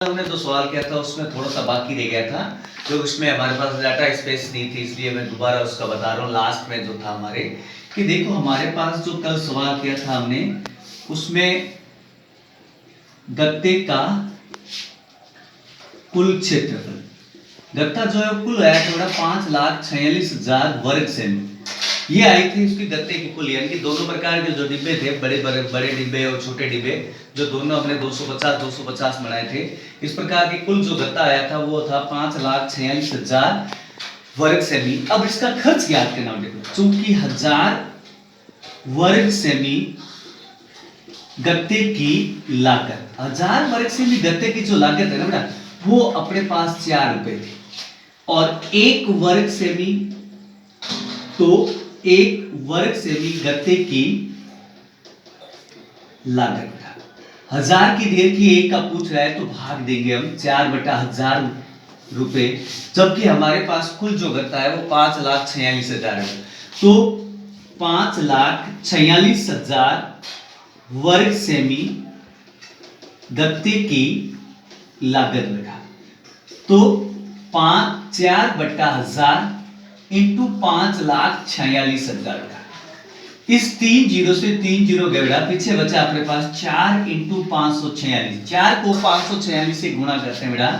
हमने जो सवाल किया था उसमें थोड़ा सा बाकी रह गया था, तो उसमें हमारे पास डाटा स्पेस नहीं थी, इसलिए मैं दोबारा उसका बता रहा हूँ। लास्ट में जो था हमारे कि देखो हमारे पास जो कल सवाल किया था हमने, उसमें गत्ते का कुल क्षेत्रफल, गत्ता जो है कुल आया थोड़ा 5,46,000 वर्ग सेमी, ये आई थी उसकी गत्ते की कुल, यानी कि दोनों प्रकार के जो डिब्बे थे, बड़े डिब्बे और छोटे डिब्बे, जो दोनों हमने 250 बनाए थे, इस प्रकार की कुल जो गत्ता आया था वो था 5,46,000 वर्ग सेमी। अब इसका खर्च ज्ञात करना देखो, चूंकि 1000 वर्ग सेमी गत्ते की लागत, 1000 वर्ग सेमी गत्ते की जो लागत है ना बेटा, वो अपने पास 4 रुपए थी, और 1 वर्ग सेमी, तो 1 वर्ग सेमी गत्ते की लागत, 1000 की देर की 1 का पूछ रहा है तो भाग देंगे हम 4/1000 रुपए, जबकि हमारे पास कुल जो गत्ता है वो 5,46,000 है, तो 5,46,000 वर्ग सेमी गत्ते की लागत लगा, तो 4/1000 इंटू 5,46,000 का, इस 3 जीरो से 3 जीरो गया, पीछे बचा अपने पास 4 इंटू 546, 4 को 546 से गुणा करते हैं बेटा,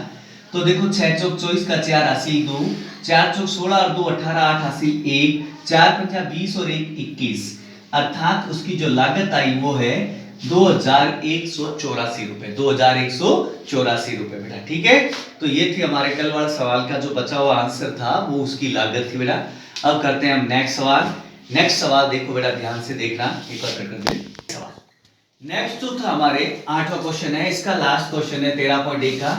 तो देखो 6 चौक 24 का 4 हासिल 2, 4 चौक 16 और 2 18, 8 हासिल 1, 4 पंजा 20 और 1 21, अर्थात उसकी जो लागत आई वो है 2,184 रुपए, 2,184 रुपए बेटा। ठीक है, तो ये थी हमारे कल वाले सवाल का जो बचा हुआ आंसर था, वो उसकी लागत थी बेटा। अब करते हैं हम नेक्स्ट सवाल। नेक्स्ट सवाल देखो बेटा, ध्यान से देखना, एक बार करते हैं सवाल। नेक्स्ट जो था हमारे 8वां क्वेश्चन है, इसका लास्ट क्वेश्चन है 13.1 का।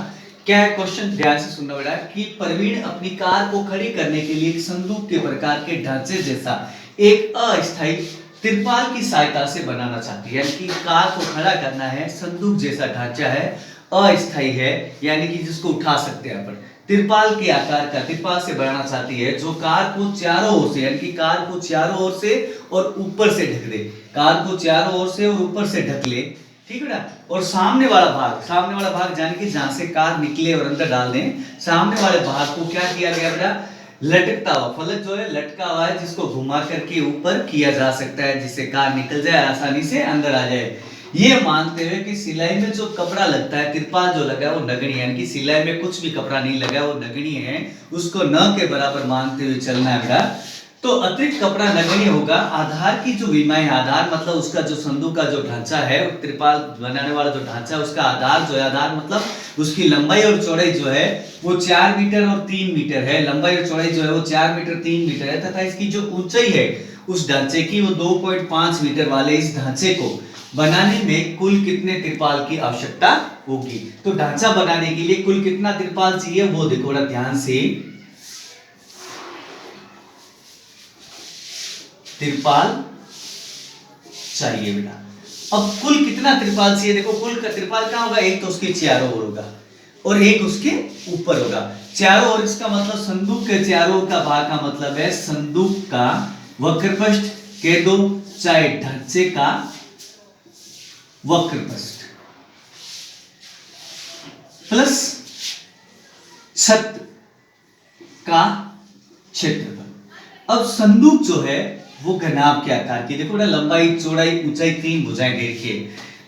क्या है क्वेश्चन, ध्यान से सुनना बेटा, कि प्रवीण अपनी कार को खड़ी करने के लिए एक संदूक के प्रकार के ढांचे जैसा एक अस्थायी तिरपाल की सहायता से बनाना चाहती है, यानी कि कार को खड़ा करना है, संदूक जैसा ढांचा है, अस्थायी है, यानी कि जिसको उठा सकते हैं अपन, तिरपाल के आकार का, तिरपाल से बनाना चाहती है, जो कार को चारों ओर से, यानी कि कार को चारों ओर से और ऊपर से ढक दे, कार को चारों ओर से और ऊपर से ढक ले, ठीक है ना। और सामने वाला भाग जाने कि जहां से कार निकले और अंदर डाल दें, सामने वाले भाग को क्या किया गया बेटा, लटकता हुआ, फलक जो है लटका हुआ है, जिसको घुमा करके ऊपर किया जा सकता है, जिससे कार निकल जाए, आसानी से अंदर आ जाए। ये मानते हुए कि सिलाई में जो कपड़ा लगता है, तिरपाल जो लगा है वो नगण्य है, यानी कि सिलाई में कुछ भी कपड़ा नहीं लगा है, वो नगण्य है, उसको न के बराबर मानते हुए चलना है बेटा। तो अतिरिक्त कपड़ा नगण्य होगा। आधार की जो विमाएं, आधार मतलब उसका जो संदूक का जो ढांचा है, त्रिपाल बनाने वाला जो ढांचा है, उसका आधार जो है, आधार मतलब उसकी लंबाई और चौड़ाई जो है वो 4 मीटर और 3 मीटर है, लंबाई और चौड़ाई जो है वो 4 मीटर 3 मीटर है, तथा इसकी जो ऊंचाई है उस ढांचे की वो 2.5 मीटर वाले इस ढांचे को बनाने में कुल कितने तिरपाल की आवश्यकता होगी। तो ढांचा बनाने के लिए कुल कितना तिरपाल चाहिए वो देखो ध्यान से, तिरपाल चाहिए बेटा। अब कुल कितना तिरपाल चाहिए, देखो कुल का तिरपाल कहां होगा, एक तो उसके चारों ओर होगा और एक उसके ऊपर होगा। चारों ओर इसका मतलब संदूक के चारों ओर का भाग का मतलब है संदूक का वक्रपृष्ठ के दो, चाहे ढांचे का वक्रपृष्ठ प्लस छत का क्षेत्रफल। अब संदूक जो है वो घनाभ के आकार की, देखो ना, लंबाई चौड़ाई ऊंचाई 3 भुजाएं दे रखी है,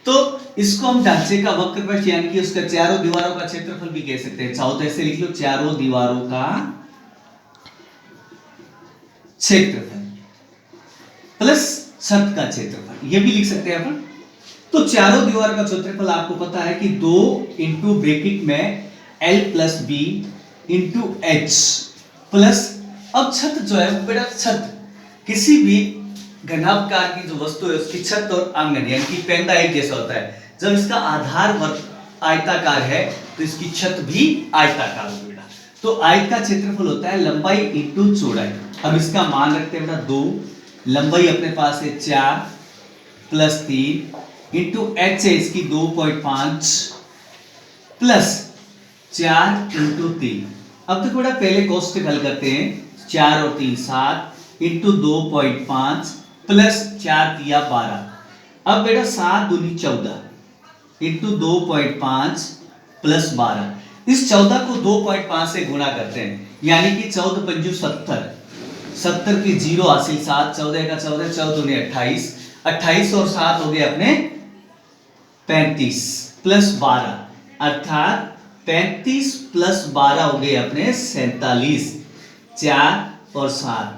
तो इसको हम ढांचे का वक्रपृष्ठ यानी कि उसका चारों दीवारों का क्षेत्रफल भी कह सकते हैं। चाहो तो ऐसे लिख लो, चारों दीवारों का क्षेत्रफल प्लस छत का क्षेत्रफल, ये भी लिख सकते हैं अपन। तो चारों दीवारों का क्षेत्रफल आपको पता है कि 2 इंटू ब्रैकेट में L plus B into H plus, अब छत जो है बेटा, छत किसी भी घनाभकार की जो वस्तु है उसकी छत और आंगन यानी कि पैंदा एक जैसा होता है। जब इसका आधार आयताकार है तो इसकी छत भी आयताकार होगी बेटा। तो आयत का क्षेत्रफल होता है लंबाई इंटू चौड़ाई। अब इसका मान रखते हैं बेटा 2, लंबाई अपने पास है 4 प्लस 3 इंटू एच है इसकी 2.5 प्लस 4 इंटू 3। अब तक बेटा पहले कोष्टक हल करते हैं, 4 और 3 7 इंटू 2.5 प्लस 4 दिया 12। अब बेटा 7 दूनी 14 इंटू 2.5 प्लस 12। इस 14 को 2.5 से गुणा करते हैं, यानी कि 14 पंजू 70, 70 की 0 हासिल 7, 14 का 14, 14 दूनी 28, 28 और 7 हो गए अपने 35 प्लस 12, अर्थात 35 प्लस 12 हो गए अपने 47, 4 और 7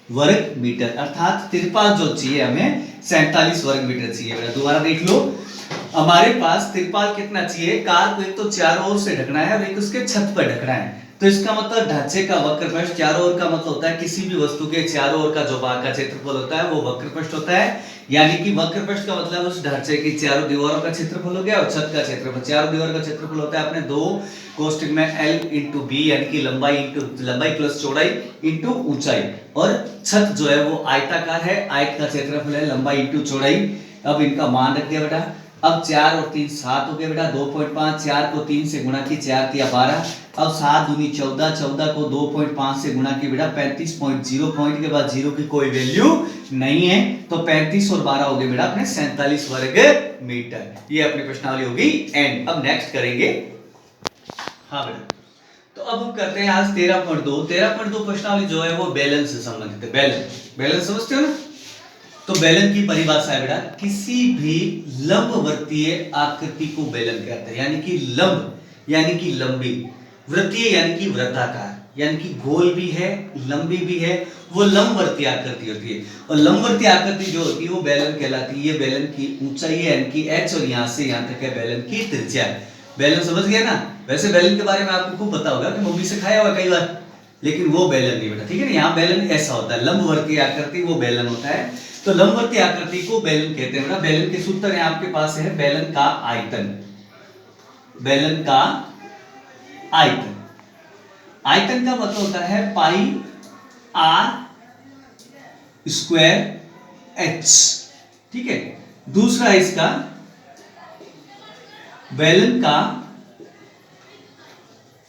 वर्ग मीटर, अर्थात तिरपाल जो चाहिए हमें 47 वर्ग मीटर चाहिए। दोबारा देख लो, हमारे पास तिरपाल कितना चाहिए, कार को एक तो चारों ओर से ढकना है और एक उसके छत पर ढकना है, तो इसका मतलब ढांचे का वक्रपृष्ठ, चारों ओर का मतलब होता है किसी भी वस्तु के चारों ओर का जो भाग का क्षेत्रफल होता है वो वक्रपृष्ठ होता है, यानी कि वक्रपृष्ठ का मतलब उस ढांचे की चारों दीवारों का क्षेत्रफल हो गया, और छत का क्षेत्रफल, चारों दीवारों का क्षेत्रफल होता है अपने 2 कोष्ठक में l इंटू बी, यानी कि लंबाई प्लस चौड़ाई इंटू ऊंचाई, और छत जो है वो आयताकार है, आयत का क्षेत्रफल है लंबाई इंटू चौड़ाई। अब इनका मान रख दिया बेटा, अब 4 और 3 7 हो गया बेटा, 2.5, 4 को 3 से गुणा की 4 या 12, अब 7 दूनी 14, 14 को 2.5 से गुणा की बेटा 35.0, पॉइंट के बाद 0 की कोई वैल्यू नहीं है, तो 35 और 12 हो गए बेटा अपने 47 वर्ग मीटर। ये अपनी प्रश्नावली होगी एंड। अब नेक्स्ट करेंगे, हाँ बेटा, तो अब हम करते हैं आज 13.2 प्रश्नावली जो है वो बैलेंस से संबंधित है। बैलेंस समझते हो ना, तो बेलन की परिभाषा है बेटा, किसी भी लंबवर्तीय आकृति को बेलन कहते हैं, यानी कि लंब यानी कि लंबी, वृत्तीय यानी कि वृत्ताकार, यानी कि गोल भी है लंबी भी है, वो लंबवर्तीय आकृति होती है, और लंबवर्तीय आकृति जो होती है वो बेलन कहलाती है। ये बेलन की ऊंचाई है यानी कि h, और यहां से यहां तक है बेलन की त्रिज्या। बेलन समझ गया ना। वैसे बेलन के बारे में आपको खूब पता होगा कि मम्मी से खाया हुआ कई बार, लेकिन वो बेलन नहीं बेटा, ठीक है ना। यहाँ बेलन ऐसा होता है, लंबवर्तीय आकृति वो बेलन होता है, तो लंबवर्तीय आकृति को बेलन कहते हैं बेटा। बेलन के सूत्र है आपके पास है, बेलन का आयतन, बेलन का आयतन, आयतन का मतलब होता है पाई आर स्क्वायर एच, ठीक है। दूसरा इसका बेलन का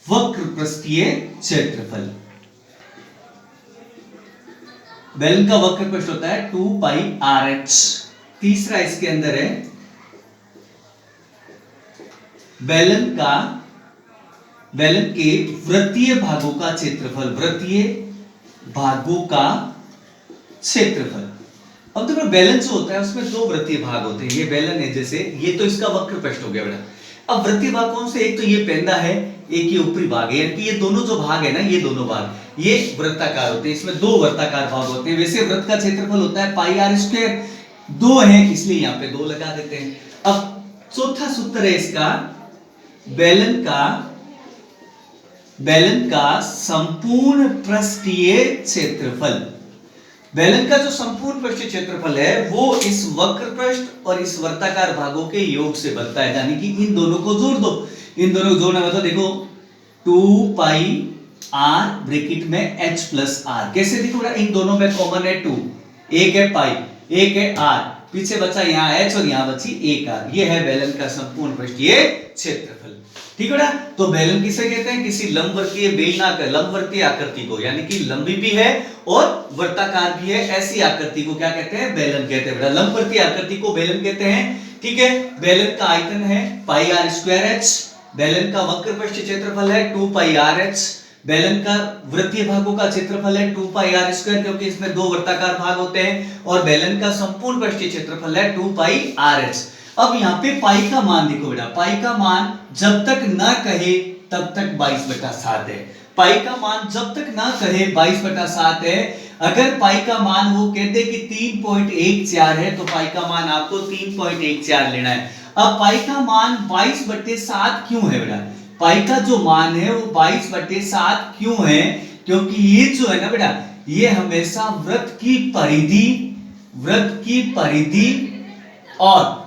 वक्र पृष्ठीय क्षेत्रफल, बेलन का वक्र पृष्ठ होता है 2 पाई आर एच। तीसरा इसके अंदर है बेलन के वृत्तीय भागों का क्षेत्रफल, वृत्तीय भागों का क्षेत्रफल। अब देखो बेलन जो होता है उसमें 2 वृत्तीय भाग होते हैं, ये बेलन है जैसे, ये तो इसका वक्र पृष्ठ हो गया बेटा। अब वृत्तीय भाग कौन से, एक तो ये पेंदा है, एक ये ऊपरी भाग है, यानी कि ये दोनों जो भाग है ना, ये दोनों भाग ये वृत्ताकार होते हैं, इसमें 2 वृत्ताकार भाग होते हैं। वैसे वृत्त का क्षेत्रफल होता है पाई आर स्क्वायर, 2 है इसलिए यहाँ पे 2 लगा देते हैं। अब चौथा सूत्र है इसका बेलन का संपूर्ण पृष्ठीय क्षेत्रफल। बेलन का जो संपूर्ण पृष्ठीय क्षेत्रफल है वो इस वक्र पृष्ठ और इस वर्ताकार भागों के योग से बनता है, यानी कि इन दोनों को जोड़ दो। इन दोनों को जोड़ना मतलब देखो 2 पाई आर ब्रैकेट में h प्लस आर, कैसे देखो बेटा, इन दोनों में कॉमन है 2, एक है पाई एक है आर, पीछे बचा यहाँ h और यहाँ बची एक आर, ये है बेलन का संपूर्ण पृष्ठीय क्षेत्रफल, ठीक है ना। तो बेलन किसे कहते हैं, किसी लंबवर्तीय बेलनाकार लंबवर्तीय आकृति को, यानी कि लंबी भी है और वर्ताकार भी है, ऐसी आकृति को क्या कहते हैं, बेलन कहते हैं बेटा। लंबवर्तीय आकृति को बेलन कहते हैं, ठीक है। बेलन का आयतन है पाई आर स्क्वायर एच, बेलन का वक्र पृष्ठीय क्षेत्रफल है 2 पाई आर एच, बेलन का वृत्तीय भागों का क्षेत्रफल है 2 पाई आर स्क्वायर, क्योंकि इसमें 2 वर्ताकार भाग होते हैं, और बेलन का संपूर्ण पृष्ठीय क्षेत्रफल है 2 पाई आर एच। अब यहाँ पे पाई का मान देखो बेटा, पाई का मान जब तक ना कहे तब तक 22/7 है। पाई का मान जब तक ना कहे 22/7 है। अगर पाई का मान वो कहते कि 3.14 है तो पाई का मान आपको 3.14 लेना है। अब पाई का मान 22/7 क्यों है बेटा, पाई का जो मान है वो 22/7 क्यों है, क्योंकि ये जो है ना बेटा, ये हमेशा वृत्त की परिधि और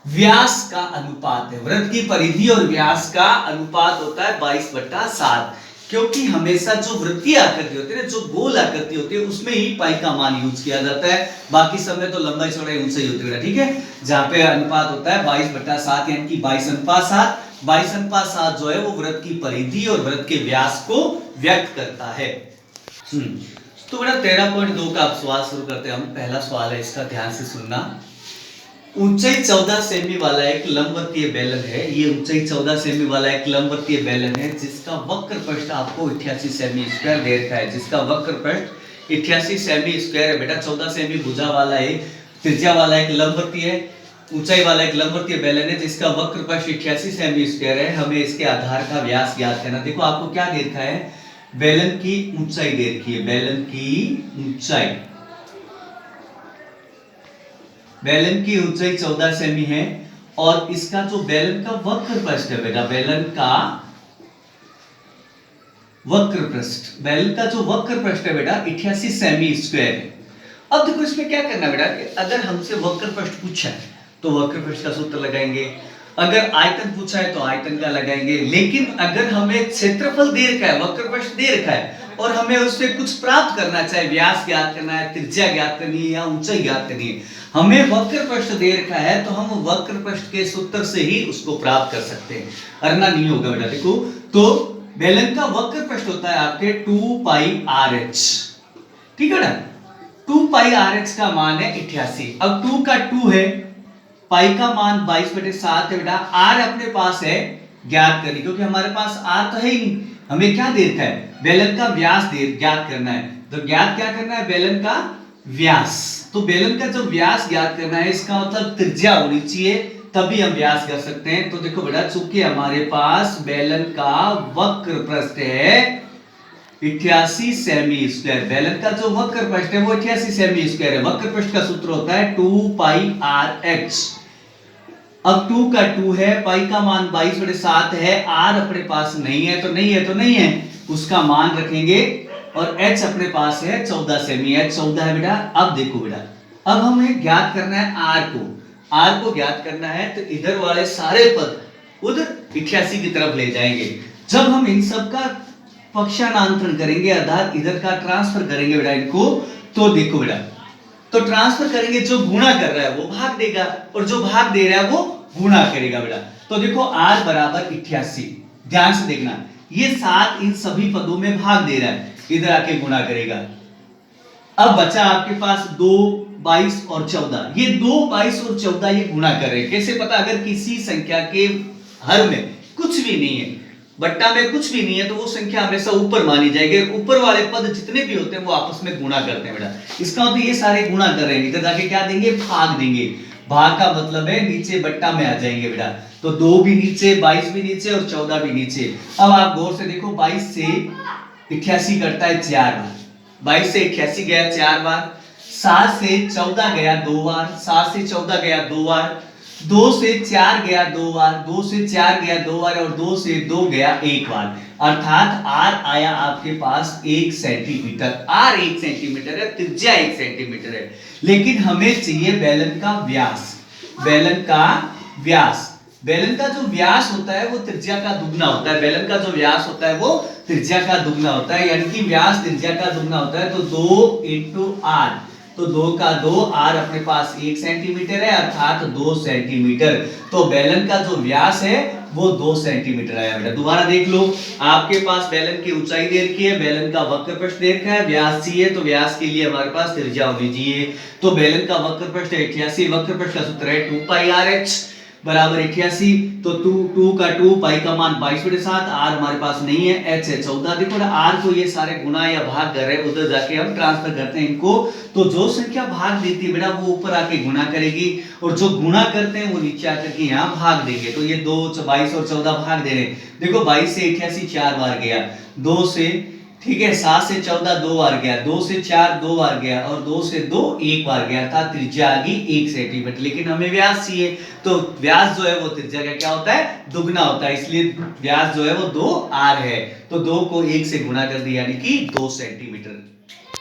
व्यास का अनुपात है। वृत्त की परिधि और व्यास का अनुपात होता है 22/7, क्योंकि हमेशा जो वृत्तीय आकृति होती है, जो गोल आकृति होती है, उसमें ही पाई का मान यूज किया जाता है। बाकी सब में तो लंबाई चौड़ाई ऊंचाई होती है, ठीक है। जहां पे अनुपात होता है 22/7 यानी कि 22:7, 22:7 जो है वो वृत्त की परिधि और वृत्त के व्यास को व्यक्त करता है। तो बेटा 13.2 का अब सवाल शुरू करते हैं हम। पहला सवाल है इसका, ध्यान से सुनना। ऊंचाई 14 सेमी वाला एक लंबवतीय बेलन है। ये ऊंचाई 14 सेमी वाला एक लंबवतीय बेलन है जिसका वक्र पृष्ठ आपको 88 सेमी स्क्वायर दे रखा है। जिसका वक्र पृष्ठ 88 सेमी स्क्वायर है बेटा। 14 सेमी भुजा वाला एक त्रिज्या वाला एक लंबवतीय ऊंचाई वाला एक लंबवतीय बेलन है जिसका वक्र पृष्ठ 88 सेमी स्क्वायर है। हमें इसके आधार का व्यास ज्ञात करना। देखो आपको क्या दे रखा है, बेलन की ऊंचाई दे रखी है। बेलन की ऊंचाई 14 सेमी है और इसका जो बेलन का वक्र पृष्ठ है बेटा, बेलन का जो वक्र पृष्ठ है बेटा 88 सेमी स्क्वायर है। अब देखो इसमें क्या करना बेटा, अगर हमसे वक्र पृष्ठ पूछा है तो वक्र पृष्ठ का सूत्र लगाएंगे, अगर आयतन पूछा है तो आयतन का लगाएंगे। लेकिन अगर हमें क्षेत्रफल दे रखा है, वक्र पृष्ठ दे रखा है और हमें उससे कुछ प्राप्त करना, चाहे व्यास ज्ञात करना है, त्रिज्या ज्ञात करनी है या ऊंचाई ज्ञात करनी है, हमें वक्र पृष्ठ दे रखा है तो हम वक्र पृष्ठ के सूत्र से ही उसको प्राप्त कर सकते हैं, वरना नहीं होगा बेटा। देखो तो बेलन का वक्र पृष्ठ होता है आपके 2 पाई RH, ठीक है ना। 2 पाई RH का मान है 88। अब 2 का 2 है, पाई का मान 22/7 है बेटा। R अपने पास है ज्ञात करनी, क्योंकि हमारे पास R तो है ही नहीं। हमें क्या दे रखा है, बेलन का व्यास ज्ञात करना है। तो ज्ञात क्या करना है, बेलन का व्यास। तो बेलन का जो व्यास ज्ञात करना है इसका मतलब त्रिज्या होनी चाहिए, तभी हम व्यास कर सकते हैं। तो देखो बेटा, चूंकि हमारे पास बेलन का वक्र पृष्ठ है 88 सेमी स्क्वायर, बेलन का जो वक्र पृष्ठ है वो 88 सेमी स्क्वायर है। वक्र पृष्ठ का सूत्र होता है 2 पाई RH। अब 2 का 2 है, पाई का मान 22/7 है, R अपने पास नहीं है तो नहीं है, उसका मान रखेंगे और H अपने पास है 14 सेमी, H 14 है बेटा। अब देखो बेटा, अब हमें ज्ञात करना है R को ज्ञात करना है तो इधर वाले सारे पद उधर 88 की तरफ ले जाएंगे। जब हम इन सब का पक्षांतरण करेंगे, अर्थात इधर का ट्रांसफर करेंगे बेटा इनको, तो देखो बेटा, तो ट्रांसफर करेंगे, जो गुणा कर रहा है वो भाग देगा और जो भाग दे रहा है वो गुणा करेगा बेटा। तो देखो R बराबर 88, ध्यान से देखना, ये 7 इन सभी पदों में भाग दे रहा है, इधर आके गुणा करेगा। अब बचा आपके पास 2, 22 और 14। ये 2, 22 और 14 ये गुणा कर रहे हैं। कैसे पता, अगर किसी संख्या के हर में कुछ भी नहीं है, बट्टा में कुछ भी नहीं है, तो वो संख्या हमेशा ऊपर मानी जाएगी। ऊपर वाले पद जितने भी होते हैं वो आपस में गुणा करते हैं बेटा। इसका मतलब ये सारे गुणा कर रहे हैं, इधर जाके क्या देंगे, भाग देंगे। भाग का मतलब है नीचे बट्टा में आ जाएंगे बेटा। तो 2 भी नीचे, 22 भी नीचे और 14 भी नीचे। अब आप गौर से देखो, 22 से 88 करता है 4 बार, 22 से 88 गया 4 बार, 7 से 14 गया 2 बार, 7 से 14 गया 2 बार, 2 से 4 गया 2 बार, 2 से 4 गया 2 बार और 2 से 2 गया 1 बार। अर्थात R आया आपके पास 1 सेंटीमीटर। R 1 सेंटीमीटर है, त्रिज्या 1 सेंटीमीटर है। लेकिन हमें चाहिए बेलन का व्यास। बेलन का व्यास, बेलन का जो व्यास होता है वो त्रिज्या का दुगना होता है। बेलन का जो व्यास होता है वो त्रिज्या का दुगना होता है, यानी कि व्यास त्रिज्या का दुगना होता है। तो 2 × R, तो 2 का 2, R अपने पास 1 सेंटीमीटर है, अर्थात 2 सेंटीमीटर। तो बेलन का जो व्यास है वो 2 सेंटीमीटर आया बेटा। दोबारा देख लो, आपके पास बेलन की ऊंचाई दे रखी है, बेलन का वक्र पृष्ठ दे रखा है, व्यास चाहिए, तो व्यास के लिए हमारे पास त्रिज्या होनी चाहिए। तो बेलन का वक्र पृष्ठ 88, वक्र पृष्ठ का सूत्र है 2 पाई RH बराबर 88। तो 2 का 2, पाई का मान 22/7, R हमारे पास नहीं है, H है 14। देखो ना, R को ये सारे गुणा या भाग कर रहे हैं, उधर जाके हम ट्रांसफर करते हैं इनको। तो जो संख्या भाग देती है बेटा वो ऊपर आके गुणा करेगी और जो गुणा करते हैं वो नीचे आकर के यहाँ भाग देंगे। तो ये 2, 22 और 14 भाग दे रहे हैं। देखो 22 से 88 4 बार गया, 2 से, ठीक है, 7 से 14 2 बार गया, 2 से 4 2 बार गया और 2 से 2 1 बार गया, था त्रिज्या आ गई 1 सेंटीमीटर। लेकिन हमें व्यास चाहिए, तो व्यास जो है वो त्रिज्या का क्या होता है, दुगना होता है, इसलिए व्यास जो है वो 2R है। तो 2 को 1 से गुणा कर दिया, यानी कि 2 सेंटीमीटर।